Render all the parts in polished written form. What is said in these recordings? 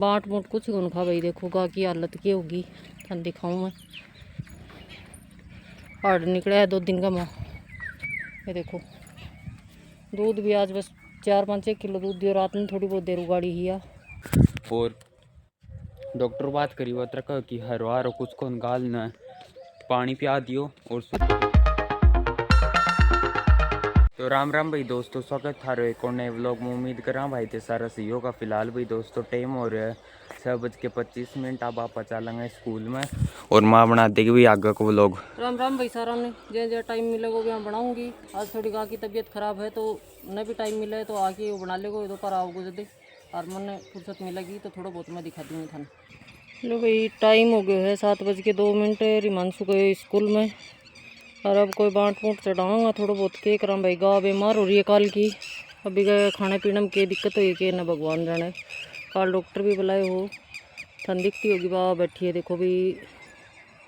बाट मूट कुछ कौन खा भाई। देखो गा की हालत की होगी, थाने दिखाऊँ मैं। हार्ड निकला है 2 दिन का माँ। ये देखो दूध भी आज बस 4-5 किलो दूध दियो। रात में थोड़ी बहुत देर उगाड़ी ही। और डॉक्टर बात करी वो तरह कि हर वार कुछ कौन गाल न पानी पिया दियो। और तो राम राम भाई दोस्तों, स्वागत थारो एक और नए व्लॉग में। उम्मीद करा भाई ते सारा सही होगा। फिलहाल भाई दोस्तों टाइम हो रहा है 6:25। अब आप चलेंगे स्कूल में और माँ बना देगी भाई आगे को व्लॉग। राम राम भाई सारा ने जो टाइम मिलेगा वो यहाँ बनाऊंगी। आज थोड़ी गा की तबीयत खराब है तो न भी टाइम मिले तो आके वो बना लेगा। दोपहर आओगे जल्दी और मन फुर्सत मिलेगी तो थोड़ा बहुत मैं दिखा दूँगी थाने। लो भाई टाइम हो गया है 7:02। रिमांशु गए स्कूल में और अब कोई बाँट बूट चढ़ाऊँगा थोड़ा बहुत के करा भाई। गा बीमार हो रही है काल की। अभी गए खाने पीने में क्या दिक्कत हुई कि ना भगवान जाने। काल डॉक्टर भी बुलाए हो, ठंड दिखती होगी। बा बैठी है देखो भी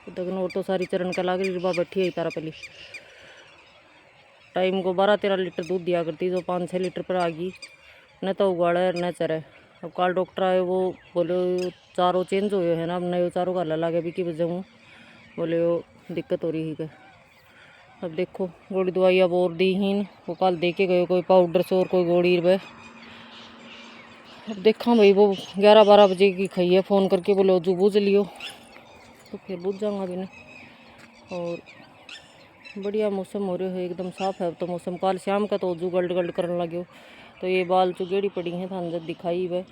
दगन और तो सारी चरण का लाग रही। बा बैठी है तारा पहली टाइम को 12-13 लीटर दूध दिया करती जो 5-6 लीटर पर आ गई। न तो उगाड़ा न चरे। अब काल डॉक्टर आए वो बोले चारों चेंज हुए है ना, अब नए चारों का लगे भी की वजह हूँ बोले वो दिक्कत हो रही है। अब देखो गोली दवाई अब और दी ही वो कल दे के गए कोई पाउडर से और कोई गोली रुपये। अब देखा भाई वो 11-12 बजे की खाई है। फ़ोन करके बोले जू बूझ लियो तो फिर बूझ जाऊँगा अभी ने। और बढ़िया मौसम हो रहा है एकदम साफ है अब तो मौसम। कल शाम का तो जू गल्ड गल्ड करने लगे तो ये बाल चुगेड़ी पड़ी हैं थान जब दिखाई वह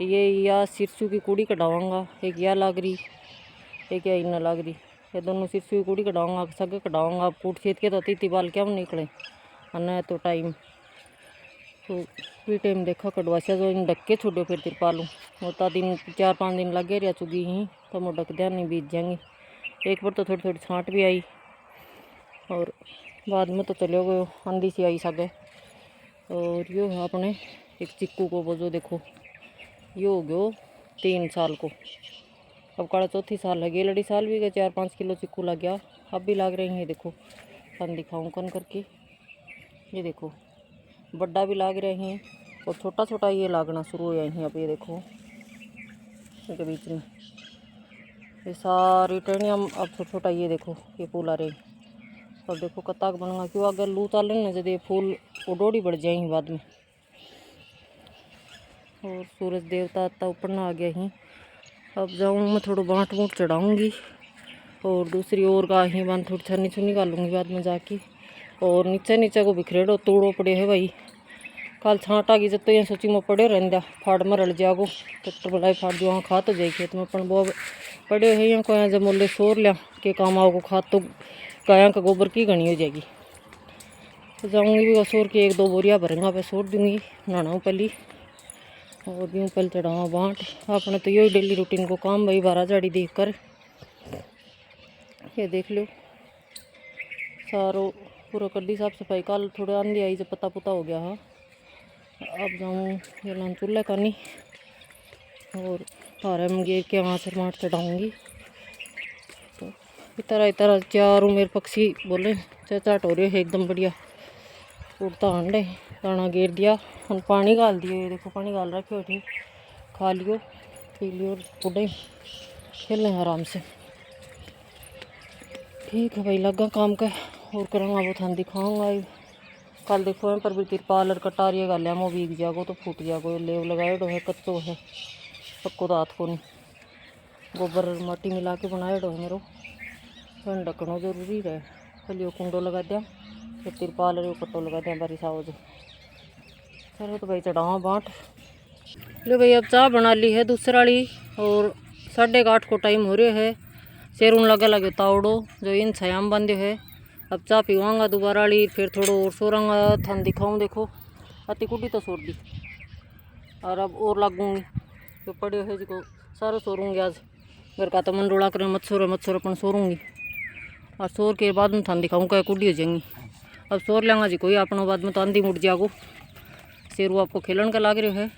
ये या सिरसू की कुड़ी कटाऊँगा। एक या लाग रही एक या इन्ना लाग रही। ये दोनों सिरसू की कुड़ी कटाऊँगा सगे कटाऊँगा। अब कूट छेद के तो तीती बाल क्या निकले न तो टाइम तो फ्री टाइम देखा कटवासिया जो इन ढक के छोड़ो फिर तिरपालूँ होता दिन 4-5 दिन लगे रहा चुगी ही तो मैं ढक दिया नहीं बीत जाएंगे। एक बार तो थोड़ी थोड़ी छाँट भी आई और बाद में तो चले गए आंधी सी आई सगे। और यो है अपने एक चिक्कू को वो जो देखो यो हो गयो 3 साल को। अब काड़ा 4थी साल है। गेलड़ी साल भी गए 4-5 किलो चिक्कू लग गया। अब भी लाग रही है देखो कन दिखाऊँ कन करके। ये देखो बड्डा भी लाग रहे हैं और छोटा छोटा ये लागना शुरू हो जाए। अब ये देखो इसके बीच में ये सारी टहनियाँ अब छोटा छोटा ये देखो ये फूल आ रहे। अब देखो कताक बनूंगा क्यों अगर लू चाले ना जब ये फूल उडोड़ी बढ़ जाएंगे बाद में। और सूरज देवता आता ऊपर ना आ गया ही। अब जाऊँ मैं थोड़ा बाँट बूट चढ़ाऊँगी और दूसरी ओर का ही बांध थोड़ी छन्नी छुन्नी डालूँगी बाद में जाके। और नीचे नीचे को बिखरेड़ो तोड़ो पड़े है भाई। कल छाँट आ गई जब तो यहाँ सोची मैं पड़े रहंदा फाड़ में रल जागो ट्रैक्टर बुलाई फाड़ दियो। वहाँ खा तो जाए खेत में अपन वो पड़े है यहाँ को यहाँ जब मोले सोर लिया के काम आओ को खाद तो गाया का गोबर की घनी हो जाएगी। तो जाऊँगी भी सोर के 1-2 बोरिया भरेंगा पे सोर दूँगी नहाना पहली और भी पहले चढ़ावा बाँट। अपने तो यही डेली रूटीन को काम भाई 12 झाड़ी देख कर ये देख लो सारो पूरा कर दी साफ सफाई। कल थोड़ा आंधी आई जब पता पुता हो गया है। अब जाऊँ ये लान चूल्हा करनी और हारे में गिर के वहाँ से माट चढ़ाऊँगी। तो इतना चारों मेरे पक्षी बोले चचाट हो रहे है एकदम बढ़िया उड़ता अंडे दाना गिर दिया और पानी डाल दिए। देखो पानी डाल रखे हो ठीक खा लियो पी लियो उड़े खेल लें आराम से। ठीक है भाई लगा काम का और करूँगा वो थान दिखाऊँगा। कल देखो यहाँ पर भी तिरपाल और कटारिया गालिया में भीग जागो तो फूट जागो। लेव लगाएडो है कच्चो है पक्को तो हाथ को नहीं गोबर माटी मिला के बनाएडो है मेरो फिर ढकना जरूरी रहे। पहले वो कुंडो लगा दिया फिर तिरपाल और कट्टो लगा दिया बारिश आओ जो। चलो तो भाई चढ़ावा बाँट लो भाई। अब चाय बना ली है दूसरा वाली और 8:30 को टाइम हो रहा है। शेरून लगा लगे तावड़ो जो इन छयाम बांधे है। अब चाय पीवाऊँगा दोबारा ली फिर थोड़ा और सोरांगा थान दिखाऊँ। देखो अति कुटी तो सोर दी और अब और लागूंगी तो पड़े है जिको सारा सोरूंगी। आज घर का तो मन रोड़ा करें मत सोर अपन सोरूंगी और सोर के बाद में थान दिखाऊँ क्या कुड़ी हो जाएंगी। अब सोर लेंगा जी कोई अपनों बाद में तो आंधी मुड़ जागो। शेरू आपको खेलन का लाग रहे है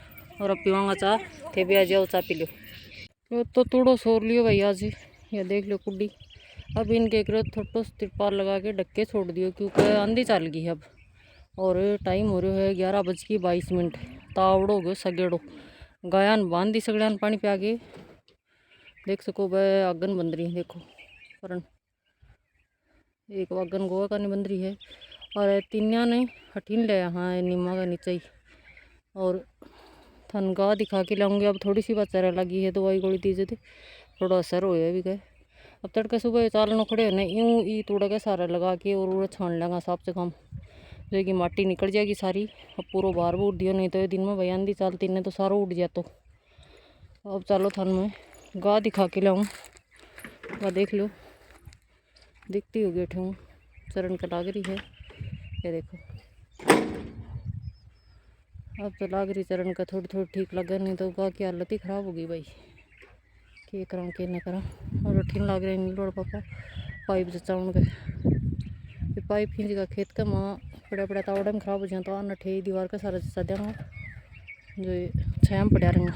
और अब पीवाऊँगा चाय थे भी आ जाओ चाय पी लो। तो तोड़ो सोर लियो भाई आज ये देख लो कुड़ी। अब इनके एक थोड़ा तिरपाल लगा के ढक के छोड़ दियो क्योंकि आंधी चल गई है अब। और टाइम हो रहा है 11:22 तावड़ो हो गयो सगेड़ो गायान बांध दी सगड़ियान पानी पे आगे देख सको वह आगन बन रही है। देखो पर एक आगन गोवा का नहीं बन रही है और तीनिया ने हटीन ले हाँ नीमा का नीचे ही। और थन गा दिखा के लाऊंगी। अब थोड़ी सी बात चरा लगी है दवाई गोली दीजिए थे थोड़ा असर होया भी गए। अब तड़के सुबह चालनो खड़े होने यूँ ई थोड़ा का सारा लगा के और छान लेंगा साफ से काम जो कि माटी निकल जाएगी सारी। अब पूरा बाहर भी उड़ दियो नहीं तो ये दिन में बयान दी चालती ने तो सारा उड़ जाए। तो अब चलो थान में गा दिखा के लाऊँ वह देख लो दिखती होगी बैठे हूँ चरण का लाग रही है ये देखो। अब तो लाग रही चरण का थोड़ी थोड़ी ठीक लगा नहीं तो गा की हालत ही ख़राब होगी भाई के कराऊँ के न करा। और ठीक लाग रहे नहीं लोड़ पापा पाइप जचाउन गए पाइप खींच का खेत का माँ पड़ा पड़ा तावड़ा में खराब हो जाए तो आना ठे दीवार का सारा जचा देंगे जो छाया पड़ा रहेंगे।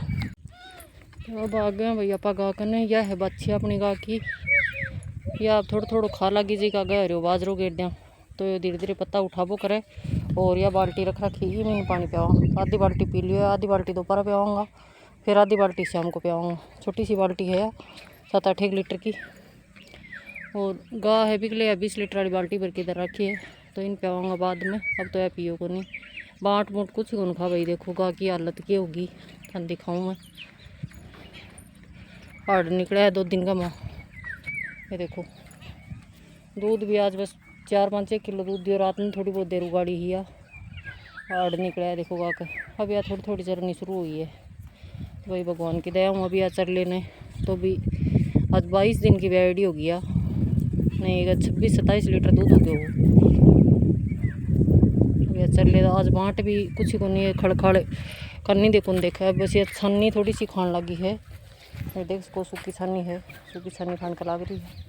तो अब आ गए भाई आप गा करने यह है बाछी अपनी गा की या थोड़ा थोड़ा खा लगी जी का गए रो बाजरो गेट दें तो धीरे धीरे पत्ता उठाबो करे। और यह बाल्टी रख रखी ही मैंने पानी पियाऊँ आधी बाल्टी पी लियो आधी बाल्टी दोपहर पियाऊँगा फिर आधी बाल्टी शाम को पियाऊँगा। छोटी सी बाल्टी है 7-8 लीटर की और गाय है बिकले 20 लीटर वाली बाल्टी भर के इधर रखी है तो इन पियाऊँगा बाद में। अब तो यह पियो को नहीं बाँट मूट कुछ को नहीं खा भाई। देखो गाय की हालत क्या होगी थान दिखाऊँ मैं हार्ड निकला है 2 दिन का माँ ये देखो। दूध भी आज बस 4-5 किलो दूध दियो रात में थोड़ी बहुत देर उगाड़ी ही हार्ड निकला है देखो गा कर। अब यह थोड़ी थोड़ी चरनी शुरू हुई है तो भाई भगवान की दया हूँ अभी आज चर लेने तो भी आज 22 दिन की वैलिडी हो गया नहीं 26-27 लीटर दूध हो गया वो चल ले। आज बाँट भी कुछ ही को नहीं है खड़खड़ करनी देखो देखा है बस ये छन्नी थोड़ी सी खान लगी है देख सको सूखी छन्नी है सूखी छन्नी खान का लाग रही है।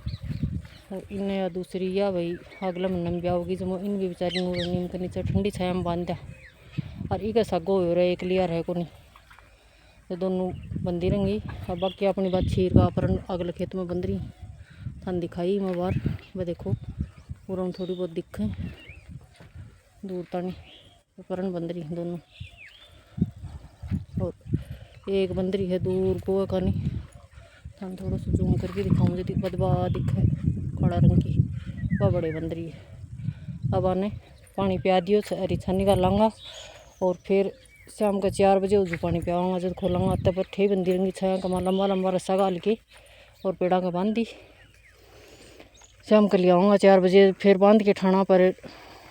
और इन्हें या दूसरी या भाई अगला महीना में ब्याह होगी जो इन भी बेचारी नूर नीम के नीचे ठंडी छाया में बांध दिया और एक सागो हो रहा है एक लिया है को नहीं तो दोनों बंदी रहेंगी। और बाकी अपनी बात छीर का पर अगले खेत में बंद रही थान दिखाई मैं बार वह देखो पूरा थोड़ी बहुत दिखे दूर तानी परन बंद रही दोनों और एक बंद रही है दूर गोवा का नहीं थान थोड़ा सा जूम करके दिखाऊँ मुझे बदबा दिखे काला रंग की वह बड़े बंद रही है। अब आने पानी पिया दियो हरी छन्नी का लाऊंगा और फिर शाम का 4 बजे उजू पानी पियाऊँगा जब खोलूँगा तब पर ठे बंदी रंगी छाया का लंबा लंबा रस्सा गाल के और पेड़ा का बांध दी शाम को ले आऊँगा 4 बजे फिर बांध के ठाना पर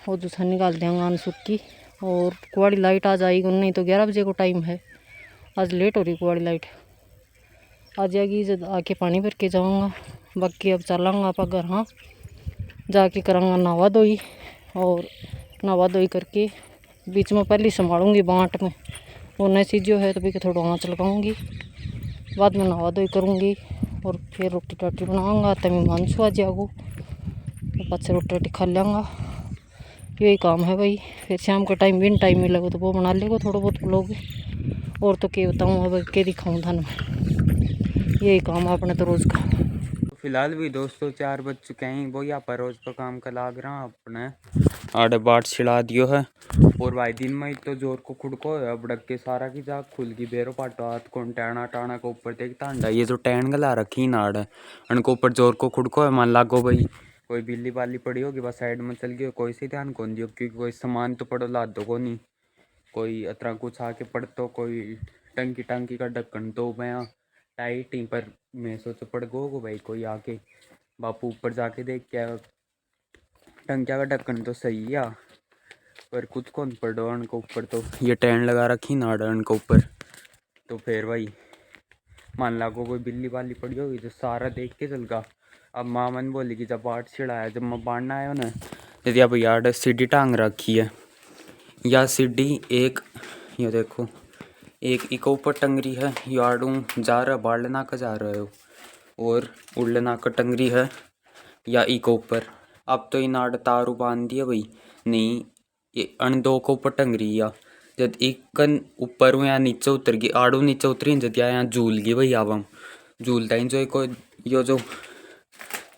उजू छन्नी निकाल देंगे आन सूखी। और कुआड़ी लाइट आज आएगी नहीं तो 11 बजे को टाइम है आज लेट हो रही कुआड़ी लाइट आ जाएगी जब आके पानी भर के जाऊँगा। बाकी अब चलाऊँगा आप घर हाँ जाके कराऊँगा नहावा धोई और नहावा धोई करके बीच में पहले संभालूँगी बाँट में वो नई चीज़ जो है तो भी थोड़ा आँच लगाऊँगी बाद में नहावा धोई करूँगी और फिर रोटी टाटी बनाऊँगा तब मेहमान छुआ जाओ तो पास रोटी रोटी खा लेंगा यही काम है भाई। फिर शाम के टाइम बिन टाइम मिलेगा तो वो बना लेगा थोड़ा बहुत लोग और तो क्या बताऊँ अब के दिखाऊँ थान यही काम है अपने तो रोज़ का। फिलहाल भी दोस्तों 4 बज चुके हैं वो यहाँ पर रोज़ का काम का लाग रहा अपने आड़े बाट छिड़ा दियो है और भाई दिन में तो जोर को खुड़को है अब डक के सारा की जाग खुल गई बेरो पाटो हाथ कौन टैना टाना को ऊपर देखता अंडा ये जो टैन गला रखी नाड़ है उनको ऊपर जोर को खुड़को है मान लागो भाई कोई बिल्ली बाली पड़ी होगी बस साइड में चल गई कोई से ध्यान कौन दियो क्योंकि कोई सामान तो पड़ो लाद दो को नहीं कोई अतरा कुछ आके पड़तो कोई टंकी टंकी का ढक्कन तो मैं टाइट ही पर मैं सोचो पड़ गो भाई कोई आके बापू ऊपर जाके देख क्या टंकिया का ढक्कन तो सही है पर कुछ कौन पड़ो उनको ऊपर तो ये टैन लगा रखी नाड़ उनको ऊपर तो फिर भाई मान लागो कोई बिल्ली वाली पड़ी होगी तो सारा देख के चल गा। अब माँ मन बोली कि जब बाट छिड़ाया जब मैं बांधना आया ना यदि अब यार सीढ़ी टांग रखी है या सीढ़ी एक ये देखो एक इको ऊपर टंगरी है यार्डू जा रहा बाढ़ना का जा रहा हो और उड़ना का टंगरी है या इको ऊपर। अब तो इन आड़ तारू बांध दिया भाई नहीं ये अन दो को ऊपर टंगरी या जब एक कन ऊपर हूँ या नीचे उतर गई आड़ू नीचे उतरी जब यहाँ झूल गई भाई अब हम झूलता ही जो को यो जो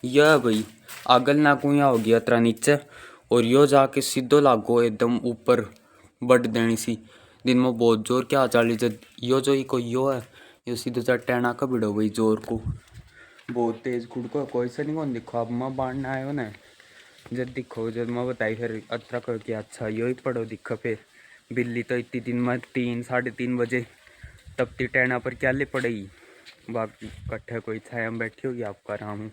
यह भाई आगल नाकू यहाँ हो गया अतरा नीचे और यो जाके सीधो लागो एकदम ऊपर बढ़ देनी सी दिन में बहुत जोर क्या चाली जब यो जो ही कोई यो है यो सीधे जा टैना का भिड़ो भाई जोर को बहुत तेज खुड़को कोई सा नहीं कौन दिखो अब मैं बांधना आयो ना जब दिखो जब मैं बताई फिर अतरा करके अच्छा यो ही पढ़ो दिखो फिर बिल्ली तो इतनी दिन में 3-3:30 बजे तब ती टैना पर क्या ले पड़ेगी बाकी कट्ठे कोई छाया में बैठी होगी आपका आराम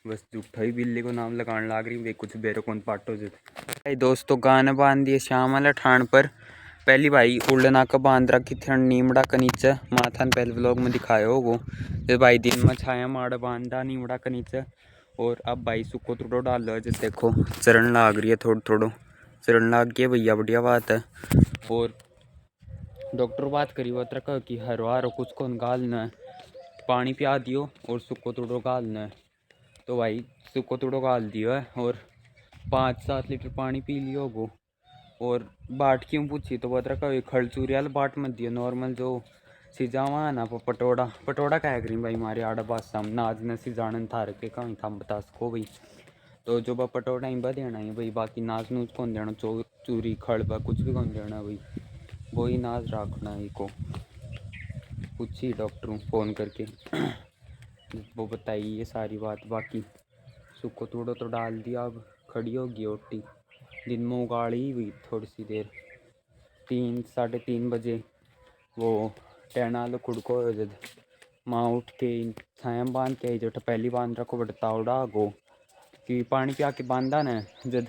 बस झूठा ही बिल्ली को नाम लगाने लग रही वे कुछ बेरो कौन पाटो भाई दोस्तों गाने बांध दिए शाम वाला ठाण पर पहली भाई उड़ना का बांध रखी थी नीमड़ा का नीचे माथान पहले व्लॉग में दिखाया होगो जब भाई दिन में छाया माड़ बांधा नीमड़ा का नीचे और अब भाई सुखो थोड़ो डाल लो जब देखो चरण लाग रही है थोड़ो चरण लाग गई भैया बढ़िया बात है। और डॉक्टर बात करी वो तरह कि हर वार कुछ को गालना है पानी पिया दियो और सुखो थोड़ो गालना है तो भाई सुखो थोड़ो गाल दियो है और 5-7 लीटर पानी पी लियो होगो और बाट क्यों पूछी तो बता रहा खड़चूरी वाला बाट मत दियो नॉर्मल जो सिजावा है ना पटोड़ा क्या करी भाई हमारे आड़ा पास हम नाज न सिजान था रखे कहीं काम बता सको भाई तो जो बा पटोड़ा ही बा देना है भाई बाकी नाज नूज कौन देना चूरी खड़ बा कुछ भी कौन देना भाई वही नाज रखना है को पूछी डॉक्टर फ़ोन करके वो बताइए ये सारी बात बाकी सुखो थोड़ा तो डाल दिया अब खड़ी होगी ओटी दिन में उगाड़ी हुई थोड़ी सी देर 3-3:30 बजे वो टहना लो खुड़को जद माँ उठ के छाया बांध के जो पहली बांध रखो बट तावड़ा गो कि पानी पिया के बांधा न जद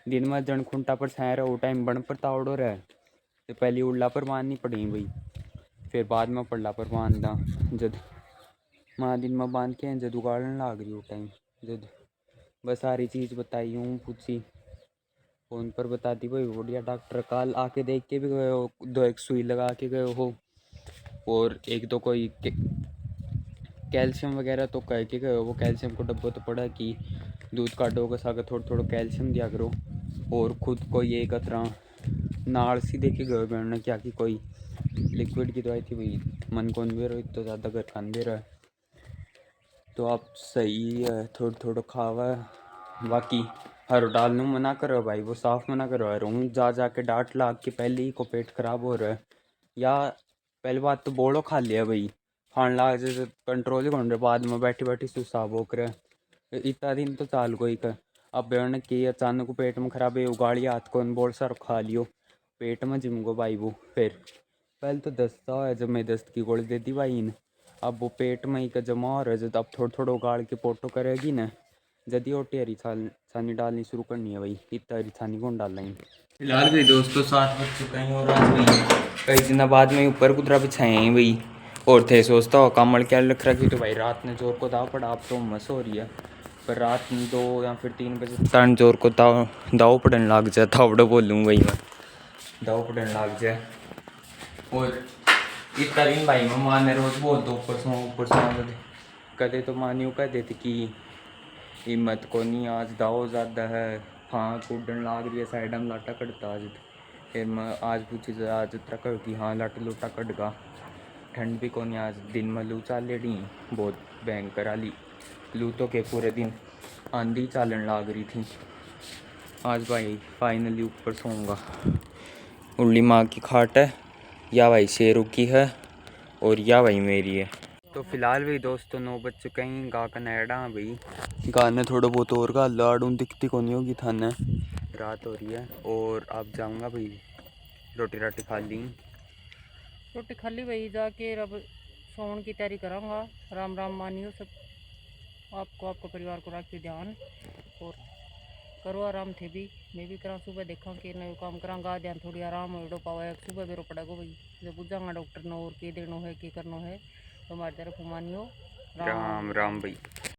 दिन में जन खुंटा पर छाया रहा वो टाइम बन पर तावड़ो रहे तो पहली उड़ला पर बांधनी पड़ी भाई फिर बाद में पड़ला पर बांधा जद माँ दिन में बांध के जद उगाड़न लाग रही वो टाइम जद बस सारी चीज़ बताई हूँ पूछी फ़ोन पर बता दी भाई बढ़िया डॉक्टर कल आके देख के भी गए हो 2-1 सुई लगा के गए हो और 1-2 कोई कैल्शियम वगैरह तो कह के गए हो वो कैल्शियम को डब्बा तो पड़ा कि दूध काटो का सागर थोड़ा कैल्शियम दिया करो और ख़ुद कोई एक अतरा नाड़ सी देखे गए मैंने क्या कि कोई लिक्विड की दवाई थी भाई मन कौन भी रहो तो ज़्यादा घर खान भी रहा तो आप सही है थोड़ा खावा बाकी हर डालने मना करो भाई वो साफ मना करो हूँ जा के डांट लाग के पहले ही को पेट खराब हो रहा है या पहली बात तो बोड़ो खा लिया भाई खान लाग जैसे कंट्रोल ही कर रहे बाद में बैठी सुसाब हो कर इतना दिन तो चाल कोई का अब बेड़ कि अचानक पेट में खराब है उगाड़ी हाथ को बोल सर खा लियो पेट में जिमगो भाई वो फिर पहले तो दस्ता है जब मैं दस्त की गोली दे दी भाई ने अब वो पेट में ही का जमा हो रहा है जब अब थोड़ा उगाड़ के पोटो करेगी ना जदी और हरी छानी डालनी शुरू करनी है भाई इतना हरी छानी कौन डाल रही फिलहाल भी दोस्तों 7 बज चुके हैं और आज भाई कई दिन बाद में ऊपर कुदरा बिछाए हैं भाई और थे सोचता हो कमल क्या रख रखी तो भाई रात ने जोर को दाव पड़ा आप तो मस हो रही है पर रात में 2 या फिर 3 बजे तन जोर को दाव पड़ने लग जाए थावड़ो बोलूँ भाई मैं दाव पड़ने लग जाए और इतना दिन भाई मैं माँ ने रोज़ बोल दो ऊपर सो कदे तो माँ न्यू कह देती कि हिम्मत को नहीं आज दाव ज़्यादा है फाँक उड़न लाग रही है साइड में लाटा कटता आज फिर मैं आज पूछी तो आज तक कि हाँ लाट लूटा कट गा ठंड भी को नहीं आज दिन में लू चाल ली बहुत भयंकर वाली लू तो के पूरे दिन आंधी चालन लाग रही थी आज भाई फाइनली ऊपर सोऊंगा उल्ली माँ की खाट है या भाई शेरू की है और या भाई मेरी है तो फिलहाल भाई दोस्तों 9 बज चुके हैं गा का नैडा भाई गाने थोड़ा बहुत और गा लाडू दिखती को नहीं होगी थाने रात हो रही है और आप जाऊंगा भाई रोटी राटी खा ली रोटी खा ली भाई जाके अब सोने की तैयारी करूँगा राम राम मानियो सब आपको आपको परिवार को रखिए ध्यान और करो आराम थे भी मैं भी करा सुबह देखा कि नए काम करांगा ध्यान थोड़ी आराम हो पावा सुबह बेरो पड़ेगा भाई जब बुझाऊंगा डॉक्टर ने और के देनो है के करना है तो हमारी तरफ मानियो राम राम भाई।